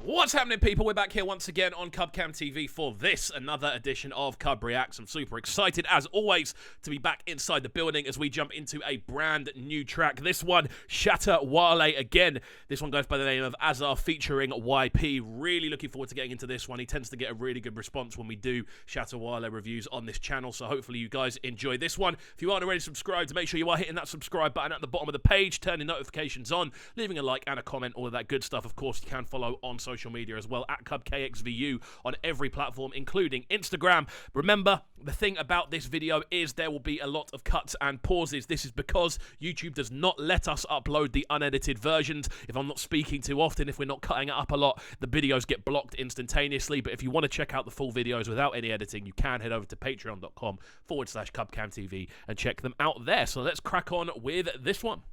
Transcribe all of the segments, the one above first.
What's happening, people? We're back here once again on CubCamTV for this, another edition of CubReacts. I'm super excited, as always, to be back inside the building as we jump into a brand new track. This one, Shatta Wale again. This one goes by the name of Azaa featuring YPee. Really looking forward to getting into this one. He tends to get a really good response when we do Shatta Wale reviews on this channel, so hopefully you guys enjoy this one. If you aren't already subscribed, make sure you are hitting that subscribe button at the bottom of the page, turning notifications on, leaving a like and a comment, all of that good stuff. Of course, you can follow on social media as well at KXVU on every platform, including Instagram. Remember, the thing about this video is there will be a lot of cuts and pauses. This is because YouTube does not let us upload the unedited versions. If I'm not speaking too often, if we're not cutting it up a lot, the videos get blocked instantaneously. But if you want to check out the full videos without any editing, you can head over to patreon.com/CubCamTV and check them out there. So let's crack on with this one.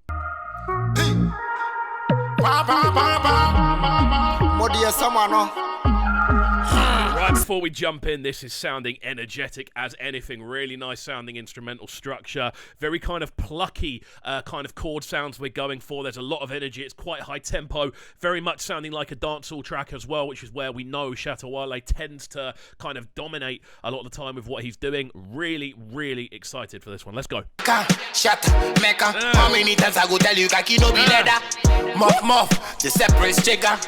Right before we jump in, this is sounding energetic as anything. Really nice sounding instrumental structure. Very kind of plucky kind of chord sounds we're going for. There's a lot of energy. It's quite high tempo. Very much sounding like a dancehall track as well, which is where we know Shatta Wale tends to kind of dominate a lot of the time with what he's doing. Really, really excited for this one. Let's go. How many times I go tell you no be leather? The separate chicken.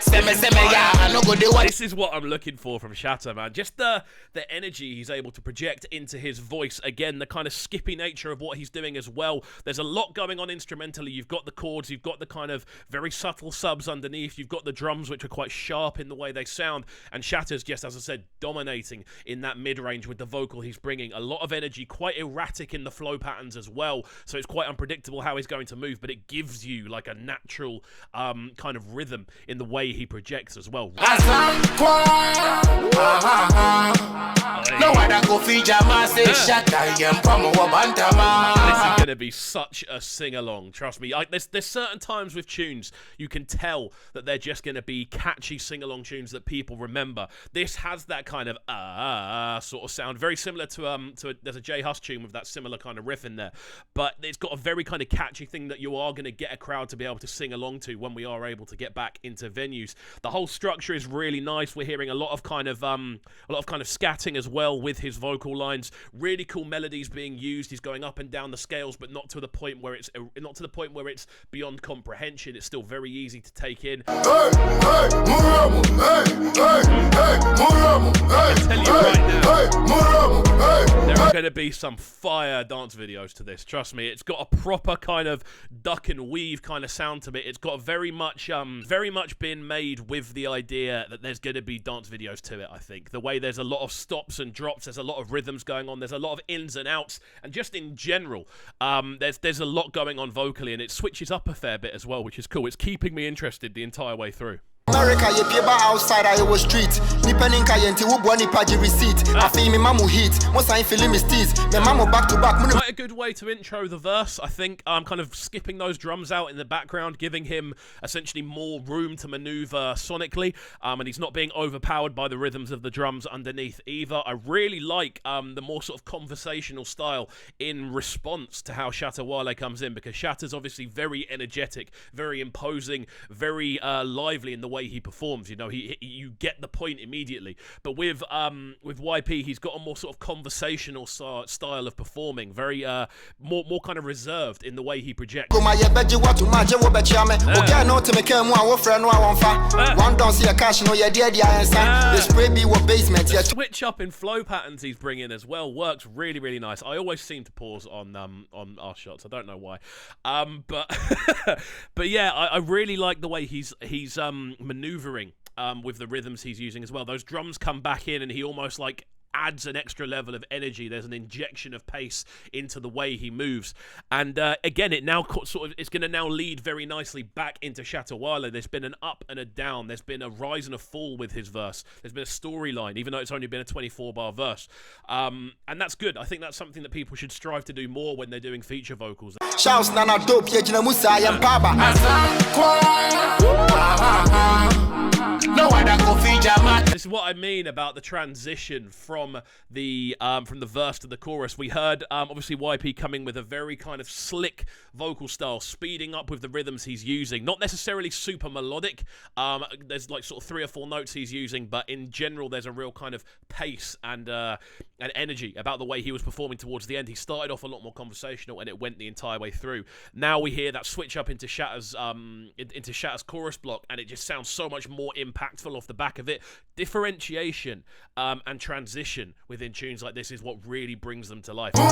This is what I'm looking for from Shatta, man. Just the energy he's able to project into his voice. Again, the kind of skippy nature of what he's doing as well. There's a lot going on instrumentally. You've got the chords, you've got the kind of very subtle subs underneath, you've got the drums, which are quite sharp in the way they sound, and Shatta's just, as I said, dominating in that mid-range with the vocal he's bringing. A lot of energy, quite erratic in the flow patterns as well, so it's quite unpredictable how he's going to move, but it gives you like a natural kind of rhythm in the way he projects as well. This is going to be such a sing-along, trust me. There's certain times with tunes you can tell that they're just going to be catchy sing-along tunes that people remember. This has that kind of sort of sound, very similar to there's a J Hus tune with that similar kind of riff in there, but it's got a very kind of catchy thing that you are going to get a crowd to be able to sing along to when we are able to get back into venues. The whole structure is really nice. We're hearing a lot of kind of scatting as well with his vocal lines. Really cool melodies being used. He's going up and down the scales, but not to the point where it's beyond comprehension. It's still very easy to take in. I tell you right now, there are going to be some fire dance videos to this. Trust me, it's got a proper kind of duck and weave kind of sound to it. It's got very much been made with the idea that there's going to be dance videos to it. I think the way there's a lot of stops and drops, there's a lot of rhythms going on, there's a lot of ins and outs, and just in general, there's a lot going on vocally, and it switches up a fair bit as well, which is cool. It's keeping me interested the entire way through. America, you pay by outside, I was street. Nipeninka yenti wubwani paji receipt. I feel me mamu heat. Most I feeling me steez. Me mamu back to back. Quite a good way to intro the verse, I think. I'm kind of skipping those drums out in the background, giving him essentially more room to maneuver sonically, and he's not being overpowered by the rhythms of the drums underneath either. I really like the more sort of conversational style in response to how Shatta Wale comes in, because Shatta's obviously very energetic, very imposing, very lively in the way he performs. You know, you get the point immediately. But with YPee, he's got a more sort of conversational style of performing, very more kind of reserved in the way he projects. The switch up in flow patterns he's bringing as well works really, really nice. I always seem to pause on our shots. I don't know why, but yeah, I really like the way he's maneuvering with the rhythms he's using as well. Those drums come back in and he almost like adds an extra level of energy. There's an injection of pace into the way he moves, and again, it's going to now lead very nicely back into Shatta Wale. There's been an up and a down. There's been a rise and a fall with his verse. There's been a storyline, even though it's only been a 24-bar verse, and that's good. I think that's something that people should strive to do more when they're doing feature vocals. Shouts nana dope yejina musa I am baba. This is what I mean about the transition from the verse to the chorus. We heard obviously YPee coming with a very kind of slick vocal style, speeding up with the rhythms he's using. Not necessarily super melodic. There's like sort of 3 or 4 notes he's using, but in general there's a real kind of pace and energy about the way he was performing towards the end. He started off a lot more conversational and it went the entire way through. Now we hear that switch up into Shatta's chorus block, and it just sounds so much more impactful off the back of it. Differentiation and transition within tunes like this is what really brings them to life. I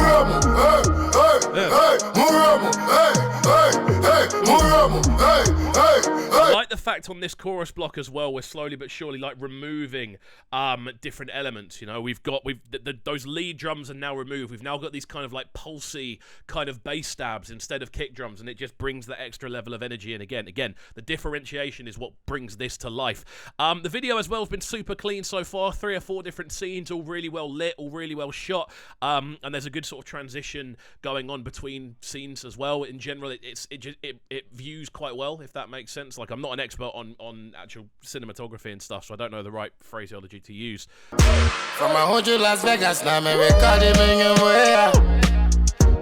like the fact on this chorus block as well, we're slowly but surely like removing different elements. You know, those lead drums are now removed. We've now got these kind of like pulsy kind of bass stabs instead of kick drums, and it just brings that extra level of energy. And again, the differentiation is what brings this to life. The video as well has been super clean so far. 3 or 4 different scenes, all really well lit, all really well shot, and there's a good sort of transition going on between scenes as well. In general, it views quite well, if that makes sense. Like, I'm not an expert on actual cinematography and stuff, so I don't know the right phraseology to use. From a hood to Las Vegas, now me recording in way.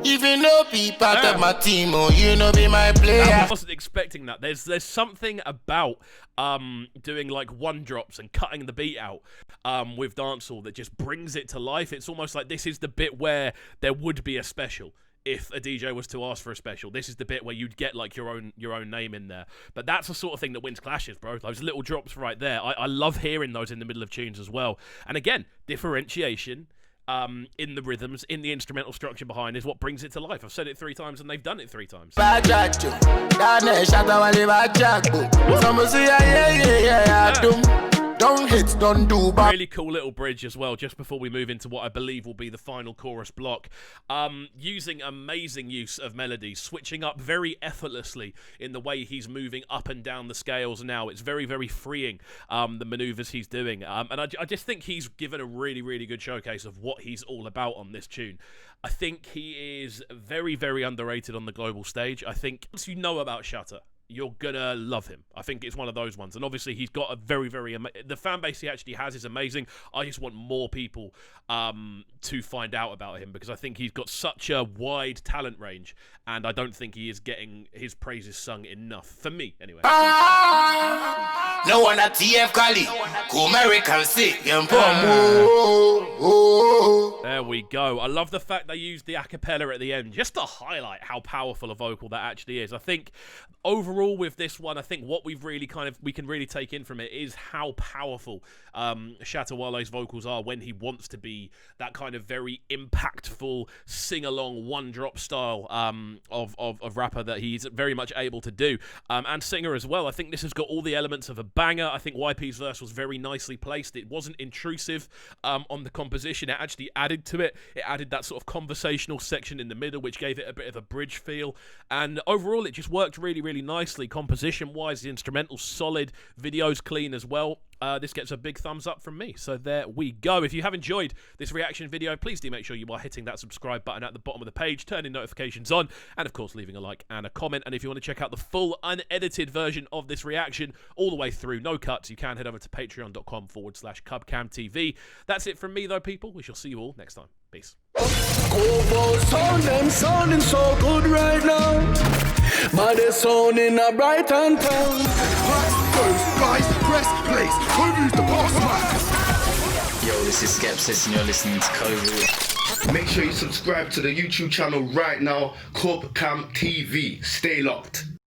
Even though be part of my team, oh, you know be my player. I wasn't expecting that. There's something about doing like 1-drops and cutting the beat out with dancehall that just brings it to life. It's almost like this is the bit where there would be a special. If a DJ was to ask for a special, this is the bit where you'd get like your own name in there. But that's the sort of thing that wins clashes, bro. Those little drops right there. I love hearing those in the middle of tunes as well. And again, differentiation in the rhythms, in the instrumental structure behind is what brings it to life. I've said it 3 times and they've done it 3 times. Don't hit, don't do bad. Really cool little bridge as well, just before we move into what I believe will be the final chorus block. Using amazing use of melodies, switching up very effortlessly in the way he's moving up and down the scales now. It's very, very freeing, the maneuvers he's doing. And I just think he's given a really, really good showcase of what he's all about on this tune. I think he is very, very underrated on the global stage. I think once you know about Shatta, you're gonna love him. I think it's one of those ones. And obviously he's got a very, very the fan base he actually has is amazing. I just want more people to find out about him, because I think he's got such a wide talent range, and I don't think he is getting his praises sung enough, for me anyway. No one at TF Cali, American sick. There we go. I love the fact they used the acapella at the end just to highlight how powerful a vocal that actually is. I think overall with this one, I think what we can really take in from it is how powerful Shatta Wale's vocals are when he wants to be that kind of very impactful sing-along 1-drop style of rapper that he's very much able to do, and singer as well. I think this has got all the elements of a banger. I think YPee's verse was very nicely placed. It wasn't intrusive on the composition. It actually added to it. It added that sort of conversational section in the middle, which gave it a bit of a bridge feel, and overall it just worked really, really nicely. Composition wise, the instrumental's solid, video's clean as well. This gets a big thumbs up from me. So there we go. If you have enjoyed this reaction video, please do make sure you are hitting that subscribe button at the bottom of the page, turning notifications on, and of course leaving a like and a comment. And if you want to check out the full unedited version of this reaction all the way through, no cuts, you can head over to patreon.com/CubCamTV. That's it from me though, people. We shall see you all next time. Peace. Sounding so good right now. But they're sounding a bright and town. Press, place. Who's the boss man? Yo, this is Skepsis and you're listening to CubReacts. Make sure you subscribe to the YouTube channel right now, CubCamTV. Stay locked.